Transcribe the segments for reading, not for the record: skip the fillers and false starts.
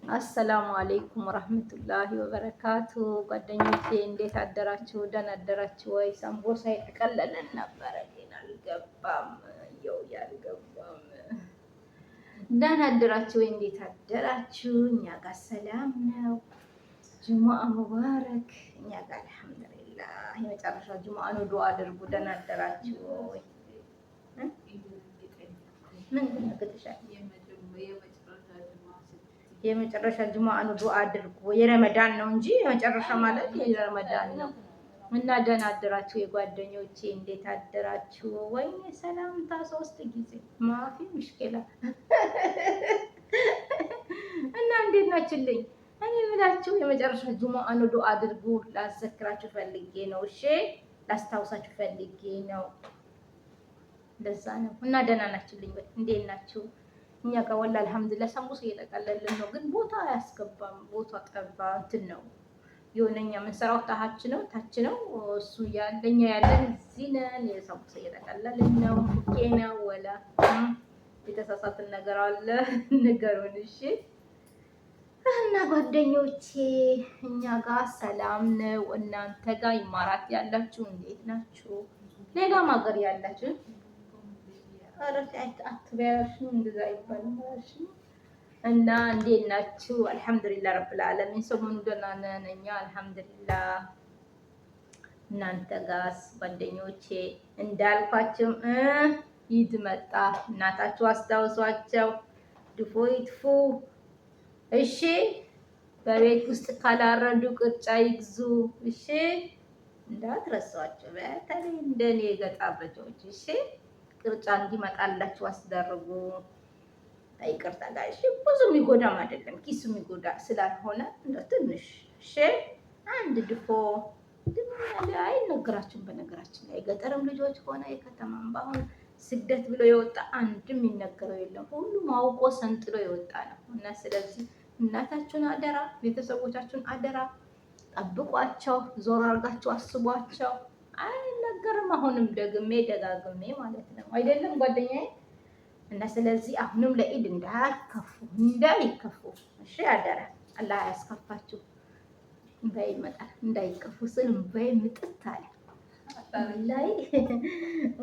አሰላሙ አለይኩም ወራህመቱላሂ ወበረካቱ። ጓደኞቼ እንዴት አደራችሁ? ደህና አደራችሁ ወይ? ሳምቦሳ የተቀለለን ነበረ ግን አልገባም። የው ያልገባም። ደህና አደራችሁ ወይ? እንዴት አደራችሁ? እኛ ጋር ሰላም ነው። ጁሙአ ሙባረክ። እኛ ጋር አልሐምዱሊላህ። የመጨረሻው ጁሙአ ነው። ዱአ አድርጉ። ደህና አደራችሁ ወይ? ምን ግጥሻል? የመጨረሻ ጁሙአ ነው። ዱአ አድርጉ። የረመዳን ነው እንጂ የመጨረሻ ማለት የረመዳን ነው። እና ደህና አደራችሁ የጓደኞቼ፣ እንዴት አደራችሁ? ወይኔ ሰላምታ 3 ጊዜ ማፊ ሙሽኪላ እና እንዴት ናችሁልኝ? እኔ የምላችሁ የመጨረሻ ጁሙአ ነው። ዱአ አድርጉ። ላዘክራችሁ ፈልጌ ነው። እሺ ላስታውሳችሁ ፈልጌ ነው። እንደዛ ነው። እና ደህና ናችሁልኝ? እንዴት ናችሁ? እኛ ጋር ወላሂ አልሐምዱሊላህ ሳምቡሳ እየጠቀለልን ነው፣ ግን ቦታ አያስገባም። ቦታ ጠባ እንትን ነው የሆነኛ የምንሰራው ታች ነው እሱ ያለኛ ያለን እዚህ ነን። የሳምቡሳ እየጠቀለልን ነው። ኬና ወላ የተሳሳትን ነገር አለ ንገሩን እሺ። እና ጓደኞቼ እኛ ጋር ሰላም ነው። እናንተ ጋር ይማራት ያላችሁ እንዴት ናችሁ? ሌላም ሀገር ያላችሁ አትበያሽም እንደዛ ይባላል። እና እንዴት ናችሁ? አልሐምዱሊላህ ረብል ዓለሚን። ሰሞኑን ደህና ነን እኛ አልሐምዱሊላህ። እናንተ ጋርስ ጓደኞቼ? እንዳልኳችሁ ኢድ መጣ። እናታችሁ አስታውሷቸው፣ ድፎ ይጥፉ እሺ። በቤት ውስጥ ካላረዱ ቅርጫ ይግዙ እሺ። እንዳትረሷቸው፣ በተለይ እንደኔ የገጠር ልጆች እሺ። ቅርጫ እንዲመጣላችሁ አስደርጉ። ይቅርታ ጋር እሺ። ብዙ የሚጎዳም አይደለም፣ ኪሱ የሚጎዳ ስላልሆነ እንደ ትንሽ እሺ። አንድ ድፎ አይነግራችሁም። በነገራችን ላይ የገጠርም ልጆች ሆነ የከተማም በአሁን ስደት ብሎ የወጣ አንድም የሚነገረው የለም። ሁሉም አውቆ ሰንጥሎ የወጣ ነው። እና ስለዚህ እናታችሁን አደራ፣ ቤተሰቦቻችሁን አደራ፣ ጠብቋቸው፣ ዞር አድርጋችሁ አስቧቸው። አይነገርም። አሁንም ደግሜ ደጋግሜ ማለት ነው አይደለም ጓደኛዬ። እና ስለዚህ አሁንም ለኢድ እንዳይከፉ እሺ፣ አደራ። አላህ አያስከፋችሁ። እንባይ ይመጣል እንዳይከፉ ስል እንባይ ምጥት አለ።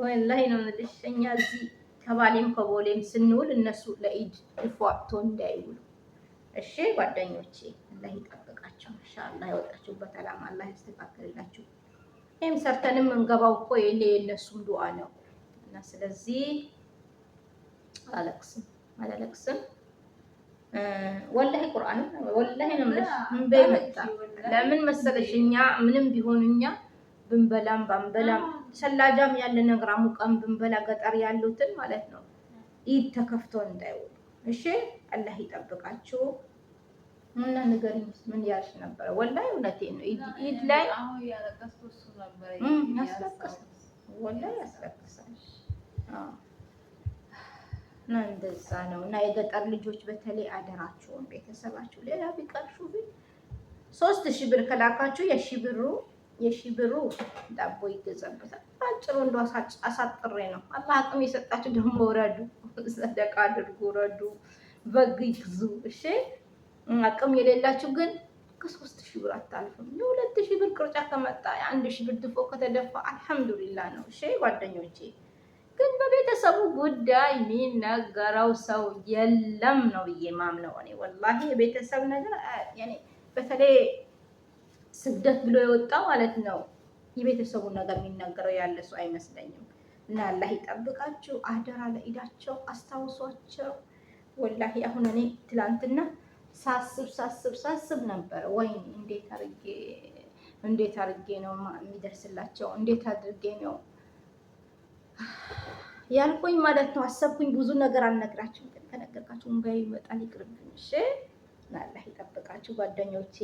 ወላሂ ነው የምልሽ። እኛ እዚህ ከባሌም ከቦሌም ስንውል እነሱ ለኢድ ድፎ አጥቶ እንዳይውሉ እሺ ጓደኞቼ። አላህ ይጠብቃቸው ኢንሻአላህ። ያወጣችሁበት አላማ አላህ ያስተካክልላችሁ። ይሄም ሰርተንም እንገባው እኮ የእነሱም ዱዓ ነው። እና ስለዚህ አላለቅስም ወላሂ ቁርአን ወላሂ ነው የምልሽ። እንበይ መጣ። ለምን መሰለሽ እኛ ምንም ቢሆን እኛ ብንበላም ባንበላም ሰላጃም ያለ ነገር አሙቀም ብንበላ ገጠር ያሉትን ማለት ነው ኢድ ተከፍቶ እንዳይውሉ እሺ። አላህ ይጠብቃችሁ። እና ንገሪኝ ምን ያልሽ ነበረ? ወላሂ እውነቴን ነው። ኢድ ላይ ወላሂ ያስለቅሳል። እና እንደዛ ነው። እና የገጠር ልጆች በተለይ አደራችሁን ቤተሰባችሁ ሌላ ቢቀርሹ 3000 ብር ከላካችሁ የሺህ ብሩ ዳቦ ይገዛበታል። አጭሩ እንደው አሳጥሬ ነው። አላህ አቅም የሰጣችሁ ደግሞ ረዱ፣ ሰደቃ አድርጉ፣ ረዱ፣ በግ ይግዙ እሺ። አቅም የሌላችሁ ግን ከ3000 ብር አታልፍም። የ2000 ብር ቅርጫ ከመጣ የ1000 ብር ድፎ ከተደፋ አልሐምዱሊላህ ነው እሺ ጓደኞቼ። ግን በቤተሰቡ ጉዳይ የሚነገረው ሰው የለም ነው ብዬ ማምነው እኔ ወላሂ። የቤተሰብ ነገር ያኔ በተለይ ስደት ብሎ የወጣ ማለት ነው የቤተሰቡን ነገር የሚነገረው ያለ ሰው አይመስለኝም። እና አላህ ይጠብቃችሁ። አደራ ለኢዳቸው አስታውሷቸው። ወላሂ አሁን እኔ ትላንትና ሳስብ ነበረ ወይኔ እንዴት አድርጌ ነው የሚደርስላቸው፣ እንዴት አድርጌ ነው ያልኩኝ ማለት ነው። አሰብኩኝ። ብዙ ነገር አልነግራችሁም፣ ግን ከነገርኳችሁ እንባዬ ይመጣል። ይቅርብኝ እሺ። አላህ ይጠብቃችሁ ጓደኞቼ።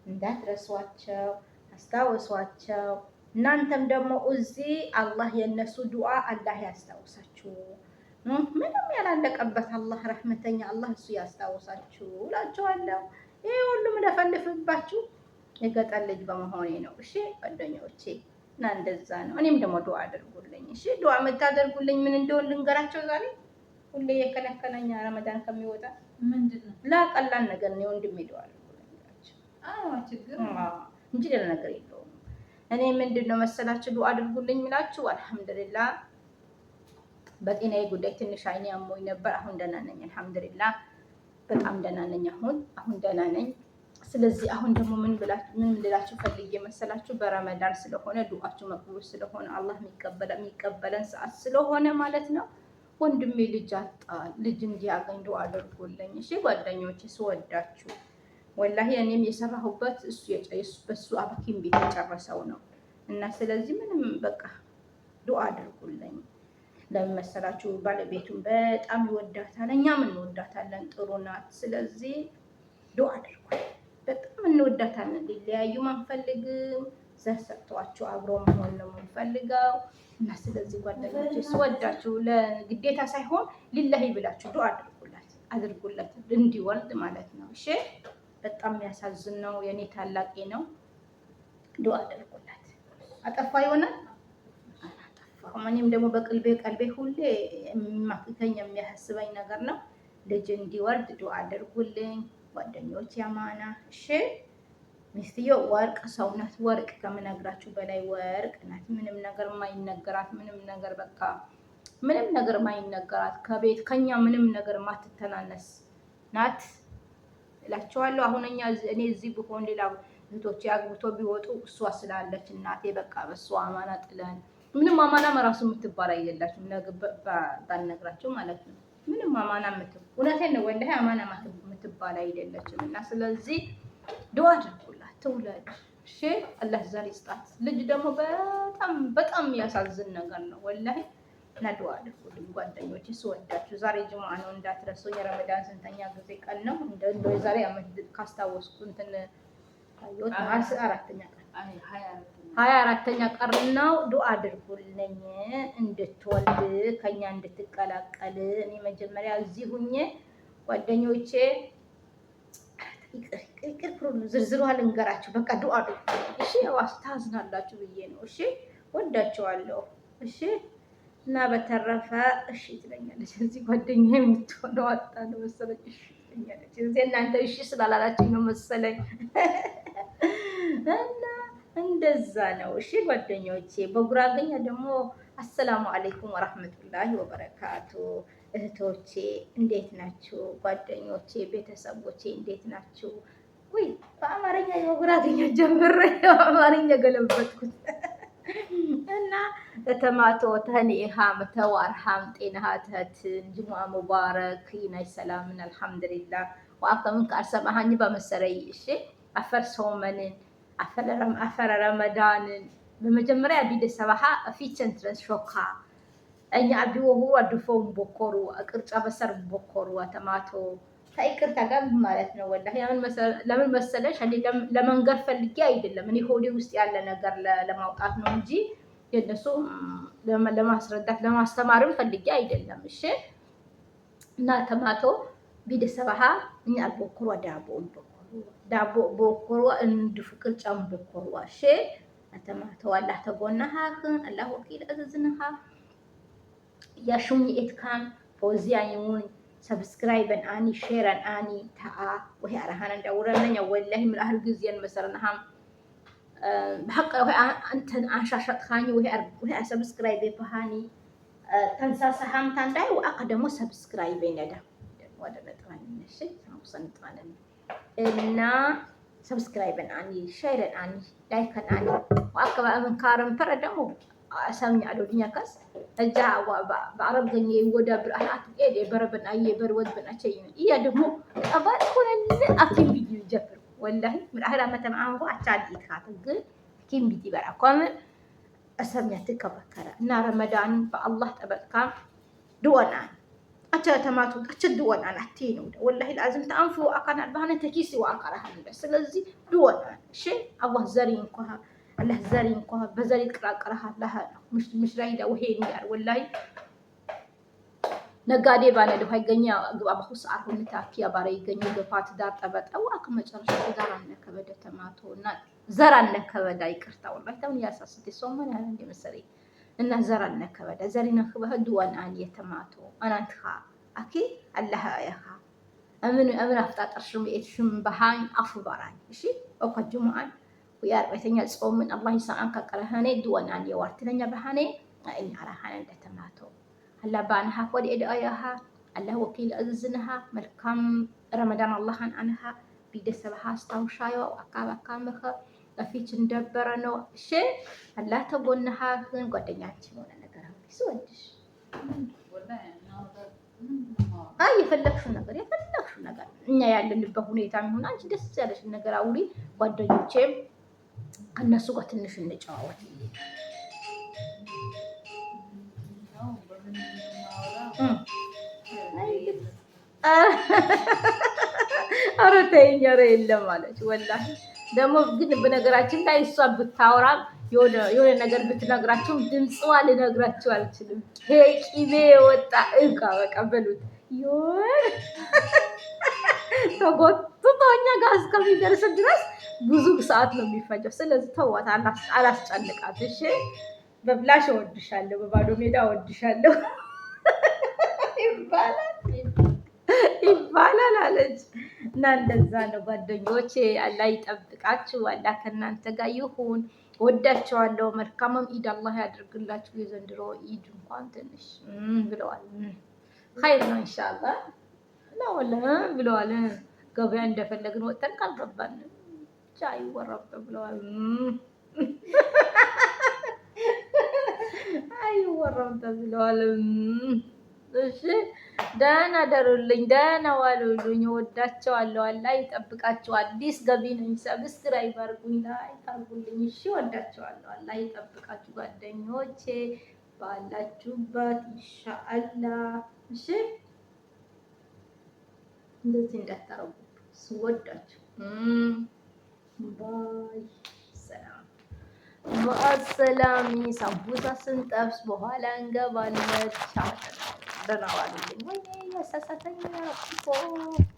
እንዳትረሷቸው፣ አስታውሷቸው። እናንተም ደግሞ እዚህ አላህ የነሱ ዱዓ አላህ ያስታውሳችሁ። ምንም ያላለቀበት አላህ ረህመተኛ አላህ እሱ ያስታውሳችሁ እላችኋለሁ። ይሄ ሁሉም ለፈልፍባችሁ የገጠር ልጅ በመሆኔ ነው እሺ ጓደኞቼ። እና እንደዛ ነው። እኔም ደግሞ ዱዓ አድርጉልኝ እሺ። ዱዓ የምታደርጉልኝ ምን እንደሆነ ልንገራቸው ዛሬ። ሁሌ የከለከለኛ ረመዳን ከሚወጣ ምንድነው ላቀላል ነገር ነው ወንድሜ ዱአ አድርጉልኝ። ችግር እንጂ ሌላ ነገር የለውም። እኔ ምንድነው መሰላችሁ ዱአ አድርጉልኝ ምላችሁ አልሐምዱሊላህ በጤናዬ ጉዳይ ትንሽ አይኔ አሞኝ ነበር። አሁን ደህና ነኝ አልሐምዱሊላህ በጣም ደህና ነኝ። አሁን ደህና ነኝ። ስለዚህ አሁን ደግሞ ምን ልላችሁ ፈልጌ መሰላችሁ በረመዳን ስለሆነ ዱአችሁ መቅቡል ስለሆነ አላህ የሚቀበለን ሰዓት ስለሆነ ማለት ነው። ወንድሜ ልጅ አጣል ልጅ እንዲያገኝ ዱአ አድርጉልኝ እሺ ጓደኞቼ ስወዳችሁ። ወላሂ እኔም የሰራሁበት በሱ ሐኪም ቤት የጨረሰው ነው እና ስለዚህ ምንም በቃ ዱአ አድርጉልኝ። ለምን መሰላችሁ ባለቤቱን በጣም ይወዳታል፣ እኛም እንወዳታለን፣ ጥሩ ናት። ስለዚህ ዱአ አድርጉልኝ። በጣም እንወዳታለን። ሊለያዩም አንፈልግም። ዘር ሰጥቷቸው አብሮ መሆን ነው የምንፈልገው እና ስለዚህ ጓደኞቼ ስወዳችሁ ለግዴታ ሳይሆን ሊላሂ ብላችሁ ዱአ አድርጉለት እንዲወልድ ማለት ነው። እሺ በጣም የሚያሳዝን ነው። የኔ ታላቄ ነው። ዱአ አድርጉለት። አጠፋ ይሆናል አላጠፋም። እኔም ደግሞ ቀልቤ ሁሌ የሚማክከኝ የሚያስበኝ ነገር ነው። ልጅ እንዲወልድ ዱአ አድርጉልኝ ጓደኞች። ያማና እሺ ሚስትየው ወርቅ ሰውነት ወርቅ ከምነግራችሁ በላይ ወርቅ ናት። ምንም ነገር ማይነገራት ምንም ነገር በቃ ምንም ነገር ማይነገራት ከቤት ከኛ ምንም ነገር ማትተናነስ ናት እላችኋለሁ። አሁን እኔ እዚህ ብሆን ሌላ እህቶቼ አግብቶ ቢወጡ እሷ ስላለች እናቴ በቃ በእሷ አማና ጥለን ምንም አማና መራሱ የምትባል አይደላችሁም። ባልነግራችሁ ማለት ነው። ምንም አማና እውነቴን ነው ወላሂ አማና የምትባል አይደለችም። እና ስለዚህ ዱአ አድርጉላት ትውለድ። እሺ አላህ ዘር ይስጣት። ልጅ ደግሞ በጣም ያሳዝን ነገር ነው ወላሂ። እና ዱአ አድርጉልኝ ጓደኞቼ ስወዳችሁ። ዛሬ ጅሙዓ ነው እንዳትረሱ። የረመዳን ስንተኛ ጊዜ ቀን ነው? እንደው የዛሬ አመት ካስታወስኩ እንትን ታዩት 24ኛ ቀን 24ኛ ቀን ነው። ዱአ አድርጉልኝ እንድትወልድ ከኛ እንድትቀላቀል። እኔ መጀመሪያ እዚህ ሁኜ ጓደኞቼ ይቅር ዝርዝሩ ልንገራችሁ። በቃ ዱአ አድርጉልኝ እሺ። ታዝናላችሁ ብዬ ነው እሺ። ወዳችኋለሁ እሺ። እና በተረፈ እሺ ትለኛለች። እዚህ ጓደኛዬ የምትሆነው አጣ ነው መሰለኝ። እሺ ትለኛለች። እዚህ እናንተ እሺ ስላላላችሁ ነው መሰለኝ። እና እንደዛ ነው እሺ ጓደኞቼ። በጉራገኛ ደግሞ አሰላሙ አለይኩም ወራህመቱላሂ ወበረካቱ። እህቶቼ እንዴት ናችሁ? ጓደኞቼ፣ ቤተሰቦቼ እንዴት ናችሁ? ወይ በአማርኛ በጉራገኛ ጀምሬ በአማርኛ ገለበጥኩት። እና ተማቶ ተኒሃም ተዋርሃም ጤናሃተትን ጅሙዓ ሙባረክ ይናይ ሰላምን አልሐምዱሊላህ ወአከምን ካርሰማሃኝ በመሰረይ እሺ አፈር ሶመንን አፈረ ረመዳንን በመጀመሪያ ቢደ ሰባሃ ፊቸንትረስ ሾካ እኛ አቢወሁ አድፎም ቦኮሩ ቅርጫ በሰር ቦኮሩ ተማቶ ከይቅርታ ጋር ማለት ነው። ወላሂ ለምን መሰለሽ ለመንገር ፈልጌ አይደለም። እኔ ሆዴ ውስጥ ያለ ነገር ለማውጣት ነው እንጂ የነሱ ለማስረዳት ለማስተማርም ፈልጌ አይደለም። እሺ እና ተማቶ ቢደ ሰባሃ እኛ ቦኮሩ ዳቦ ቦኮሩ እንዱ ፍቅር ጫም ቦኮሩ እሺ ተማቶ አላህ ተጎናሃ አላህ ወኪል አዘዝንሃ ያሹኝ ኤትካን ፎዚያ ይሙን ሰብስክራይበን አኒ ሼረን አኒ ታአ ወይ አራሃና እንዳውረነኛ ወላሂ ምን አህል ጊዜን መሰረናሃም በሐቅ ወይ አንተን አንሻሻጥካኝ ወይ ሰብስክራይብ በሃኒ ተንሳሳሃም ታንዳይ ወአቀ ደግሞ ሰብስክራይብ ነዳ ወደ ነጥራን ነሽ ሳውሰን ጣለን እና ሰብስክራይበን አኒ ሼረን አኒ ላይከን አኒ ወአቀ በአመን ካረም ፈረ ደግሞ ሰምኛ አዶድኛ ካስ እጃ በአረብ ገኘ ወደ ብርአት ኤድ በረበን አየ በርወድ በናቸይ ይያ ደግሞ አባል ኮነል አኪም ቪዲዮ ጀፍር ወላሂ ምን አህራ መተም አንጎ አቻዲ ይካት ግን ኪም ቪዲዮ በራ ቆም አሰምኛ ተከበከረ እና ረመዳን በአላህ ተበቃ ዱዋና አቻ ተማቱ አቻ ዱዋና አቲ ነው ወላሂ ለአዝም ተአንፉ አካና ባነ ተኪሲ ወአቀራህ ስለዚህ ዱዋና እሺ አላህ ዘሪን ኮሃ الله زارين كوها بزاري قراقرها لها مش رايدا وهي نيار والله نغادي بانا دو هايغنيا غبا بخص عرف نتاكيا باري يغني غفات دار طبط او اك مچرش زاران كبد تماتونا زران كبدا يقرتا والله تاون ياساسدي سومن هذا اندي مسري ان زران كبدا زارين كبه دوان ان يتماتو انا انتخا اكي الله ياها أمن أفتات أرشم إيشم بهاي أخباران إشي أوقات جمعان ويا ربيتني الصوم من الله يسألك كرهاني دوان عن يوارتني بهاني إني على هان دتماتو هلا بانها قد إداياها الله وكيل أزنها ملكم رمضان الله عنها بيدسبها استوشايو وأكاب أكامخ لفيت ندبرنو شيء هلا تبونها هن قد نياتي ولا نقرأ بيسودش የፈለግሽው ነገር እኛ ያለንበት ሁኔታ የሚሆን አንቺ ደስ ያለሽን ነገር አውሪ። ጓደኞቼም ከነሱ ጋር ትንሽ እንጨዋወት። ኧረ ተይኝ፣ ኧረ የለም አለች። ወላሂ ደግሞ ግን በነገራችን ላይ እሷ ብታወራም የሆነ ነገር ብትነግራቸው ድምፅዋ ልነግራቸው አልችልም። ቂቤ የወጣ እቃ በቃ በሉት ተጎትቶ እኛ ጋር እስከሚደርስ ድረስ ብዙ ሰዓት ነው የሚፈጀው። ስለዚህ ተዋት፣ አላስጨንቃት። እሺ በብላሽ እወድሻለሁ፣ በባዶ ሜዳ እወድሻለሁ ይባላል አለች። እና እንደዛ ነው ጓደኞቼ። አላህ ይጠብቃችሁ፣ አላህ ከእናንተ ጋር ይሁን። ወዳቸዋለሁ። መልካምም ኢድ አላህ ያድርግላችሁ። የዘንድሮ ኢድ እንኳን ትንሽ ብለዋል ኸይር ነው ኢንሻአላህ ብለዋል። ገበያ እንደፈለግን ወጥተን ካልገባን ቻይ ወረብ ብለዋል። አይወራም ብለዋል። እሺ ደህና ደሩልኝ፣ ደህና ዋሉልኝ። ወዳቸዋለሁ። አላህ ይጠብቃችሁ። አዲስ ገቢ ነኝ። ሰብስክራይብ አድርጉኝ፣ ላይክ አድርጉልኝ። እሺ ወዳቸዋለሁ። አላህ ይጠብቃችሁ ጓደኞቼ ባላችሁበት ኢንሻአላህ። እሺ እንደዚህ እንዳታረጉ ስወዳችሁ። ባይ ሰላም በአሰላሚ ሳምቡሳ ስንጠብስ በኋላ እንገባለን። ደህና ዋሉልኝ። ወይ ያሳሳተኛ